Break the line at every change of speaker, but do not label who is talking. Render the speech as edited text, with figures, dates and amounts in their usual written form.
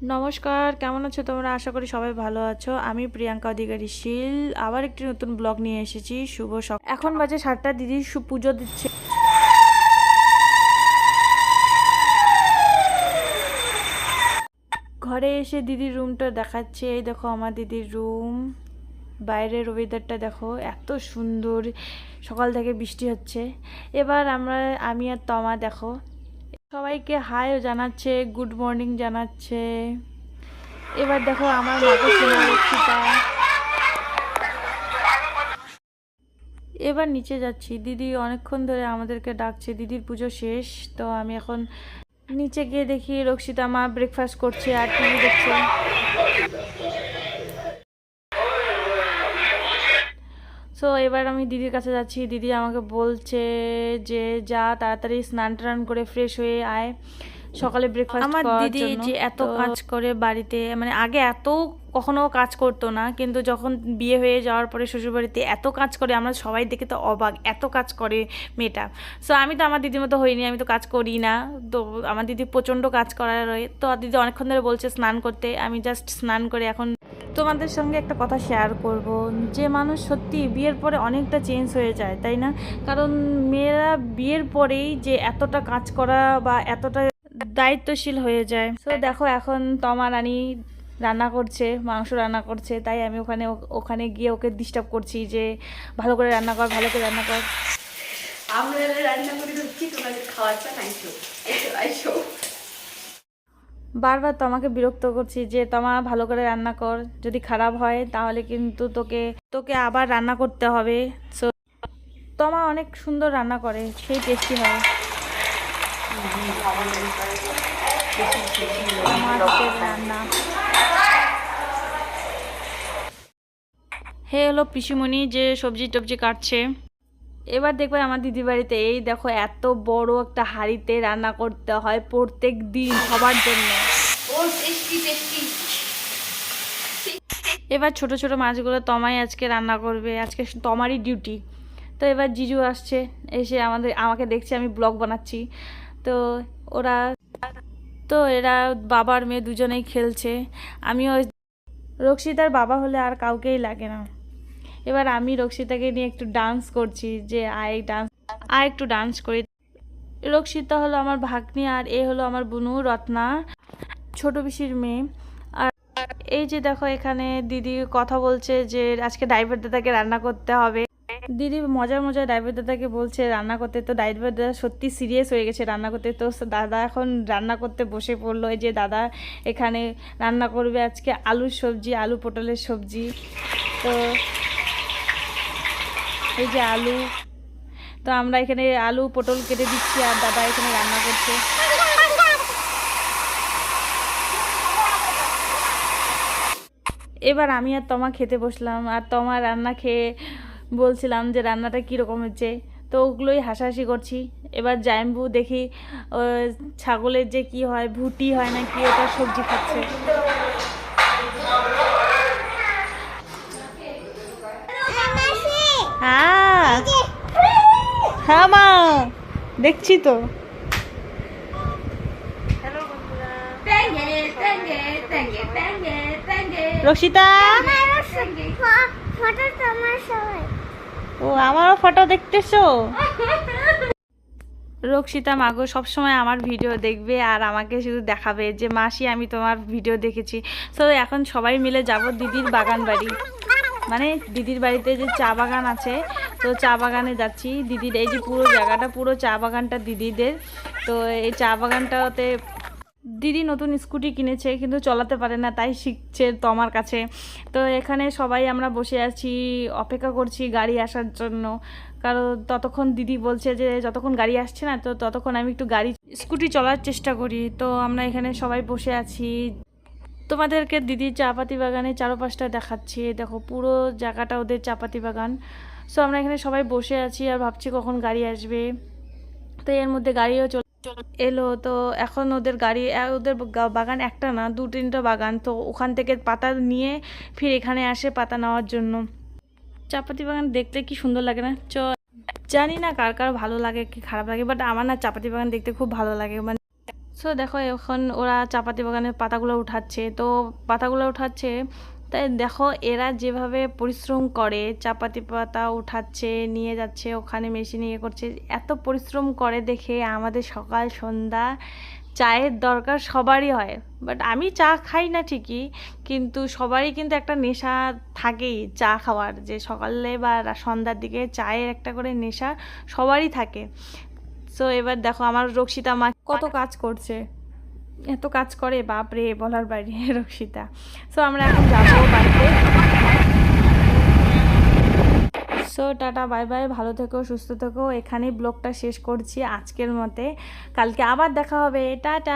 নমস্কার, কেমন আছো তোমরা? আশা করি সবাই ভালো আছো। আমি প্রিয়াঙ্কা অধিকারী শীল আবার একটি নতুন ব্লগ নিয়ে এসেছি। শুভ সকাল। এখন বাজে 7টা, দিদি পুজো দিচ্ছে। ঘরে এসে দিদির রুমটা দেখাচ্ছে। এই দেখো আমার দিদির রুম। বাইরের ওয়েদারটা দেখো, এত সুন্দর। সকাল থেকে বৃষ্টি হচ্ছে। এবার আমি আর তমা দেখো সবাইকে হাইও জানাচ্ছে, গুড মর্নিং জানাচ্ছে। এবার দেখো আমার মাকে শোনা রক্ষিতা। এবার নিচে যাচ্ছি, দিদি অনেকক্ষণ ধরে আমাদেরকে ডাকছে। দিদির পুজো শেষ, তো আমি এখন নিচে গিয়ে দেখি রক্ষিতা মা ব্রেকফাস্ট করছে আর টিভি দেখছে। সো এবার আমি দিদির কাছে যাচ্ছি। দিদি আমাকে বলছে যে যা তাড়াতাড়ি স্নান টান করে ফ্রেশ হয়ে আয়, সকালে ব্রেকফাস্ট করার জন্য। আমার দিদি যে এত কাজ করে বাড়িতে, মানে আগে এত কখনো কাজ করতো না, কিন্তু যখন বিয়ে হয়ে যাওয়ার পরে শ্বশুরবাড়িতে এত কাজ করে, আমরা সবাই দেখে তো অবাক, এত কাজ করে মেয়েটা। সো আমি তো আমার দিদির মতো হইনি, আমি তো কাজ করি না। তো আমার দিদি প্রচণ্ড কাজ করার রয়ে। তো দিদি অনেকক্ষণ ধরে বলছে স্নান করতে। আমি জাস্ট স্নান করে এখন তোমাদের সঙ্গে একটা কথা শেয়ার করব, যে মানুষ সত্যি বিয়ের পরে অনেকটা চেঞ্জ হয়ে যায়, তাই না? কারণ মেয়েরা বিয়ের পরেই যে এতটা কাজ করা বা এতটা দায়িত্বশীল হয়ে যায়। তো দেখো এখন তমা রানী রান্না করছে, মাংস রান্না করছে, তাই আমি ওখানে গিয়ে ওকে ডিস্টার্ব করছি যে ভালো করে রান্না কর, ভালো করে রান্না কর।
আমরা রান্না করে দিচ্ছি, তোমাদের খাওয়াচ্ছা নাইছো, এসো আইসো।
বারবার তোমাকে বিরক্ত করছি যে তোমা ভালো করে রান্না কর, যদি খারাপ হয় তাহলে কিন্তু তোকে তোকে আবার রান্না করতে হবে। সো তোমা অনেক সুন্দর রান্না করে, সেই টেস্টি হয় আমার হাতের রান্না। হে হলো পিসিমণি যে সবজি টবজি কাটছে। এবার দেখবে আমার দিদি বাড়িতে এই দেখো এত বড় একটা হাঁড়িতে রান্না করতে হয় প্রত্যেক দিন সবার জন্য। এবার ছোট ছোট মাছগুলো তমাই আজকে রান্না করবে, আজকে তমারই ডিউটি। তো এবার জিজু আসছে, এসে আমাকে দেখছে আমি ব্লগ বানাচ্ছি। তো ওরা এরা বাবার মেয়ে দুজনেই খেলছে। আমিও রক্ষিতার বাবা হলে আর কাউকেই লাগে না। এবার আমি রক্ষিতাকে নিয়ে একটু ডান্স করছি, যে একটু ডান্স করি। রক্ষিতা হলো আমার ভাগ্নি, আর এ হলো আমার বুনু রত্না, ছোট পিসির মেয়ে। আর এই যে দেখো এখানে দিদি কথা বলছে যে আজকে ড্রাইভার দাদাকে রান্না করতে হবে। দিদি মজার মজার ড্রাইভার দাদাকে বলছে রান্না করতে। তো ড্রাইভার দাদা সত্যি সিরিয়াস হয়ে গেছে রান্না করতে। তো দাদা এখন রান্না করতে বসে পড়লো। এই যে দাদা এখানে রান্না করবে আজকে আলুর সবজি, আলু পটলের সবজি। তো এই যে আলু, তো আমরা এখানে আলু পটল কেটে দিচ্ছি আর দাদা এখানে রান্না করছে। এবার আমি আর তমা খেতে বসলাম, আর তমা রান্না খেয়ে বলছিলাম যে রান্নাটা কীরকম হচ্ছে। তো ওগুলোই হাসাহাসি করছি। এবার জাইম্বু দেখি ছাগলের যে কি হয়, ভুটি হয় না কি, ওটা সবজি খাচ্ছে। হ্যাঁ হ্যাঁ মা, দেখছি তো। রক্ষিতা, ও আমারও ফটো দেখতেছো? রক্ষিতা মাগো সবসময় আমার ভিডিও দেখবে আর আমাকে শুধু দেখাবে যে মাসি আমি তোমার ভিডিও দেখেছি। তো এখন সবাই মিলে যাব দিদির বাগান বাড়ি, মানে দিদির বাড়িতে যে চা বাগান আছে, তো চা বাগানে যাচ্ছি। দিদির এই যে পুরো জায়গাটা, পুরো চা বাগানটা দিদিদের। তো এই চা বাগানটাতে দিদি নতুন স্কুটি কিনেছে, কিন্তু চালাতে পারে না, তাই শিখছে তোমার কাছে। তো এখানে সবাই আমরা বসে আছি, অপেক্ষা করছি গাড়ি আসার জন্য। কারণ ততক্ষণ দিদি বলছে যে যতক্ষণ গাড়ি আসছে না, তো ততক্ষণ আমি একটু স্কুটি চলার চেষ্টা করি। তো আমরা এখানে সবাই বসে আছি। তোমাদেরকে দিদি চাপাতি বাগানে চারপাশটা দেখাচ্ছি। দেখো পুরো জায়গাটা ওদের চাপাতি বাগান। সো আমরা এখানে সবাই বসে আছি আর ভাবছি কখন গাড়ি আসবে। তো এর মধ্যে গাড়িও এলো। তো এখন ওদের বাগান একটা না, 2-3টা বাগান। তো ওখান থেকে পাতা নিয়ে ফির এখানে আসে পাতা নেওয়ার জন্য। চাপাতি বাগান দেখতে কি সুন্দর লাগে না? জানি না কার কার ভালো লাগে কি খারাপ লাগে, বাট আমার না চাপাতি বাগান দেখতে খুব ভালো লাগে। মানে সো দেখো এখন ওরা চাপাতি বাগানের পাতাগুলো উঠাচ্ছে, তো পাতাগুলো উঠাচ্ছে, তাই দেখো এরা যেভাবে পরিশ্রম করে, চাপাতি পাতা উঠাচ্ছে, নিয়ে যাচ্ছে ওখানে মেশিনে ইয়ে করছে, এত পরিশ্রম করে দেখে আমাদের সকাল সন্ধ্যা চায়ের দরকার সবারই হয়। বাট আমি চা খাই না ঠিকই, কিন্তু সবারই কিন্তু একটা নেশা থাকেই চা খাওয়ার, যে সকালে বা সন্ধ্যার দিকে চায়ের একটা করে নেশা সবারই থাকে। সো এবার দেখো আমার রক্ষিতা মা কত কাজ করছে, এত কাজ করে বাপরে বলার বাইরে রক্ষিতা। সো আমরা এখন যাবো বাড়িতে। সো টাটা বাই বাই, ভালো থেকো সুস্থ থেকো, এখানেই ব্লগটা শেষ করছি আজকের মতে। কালকে আবার দেখা হবে, টাটা।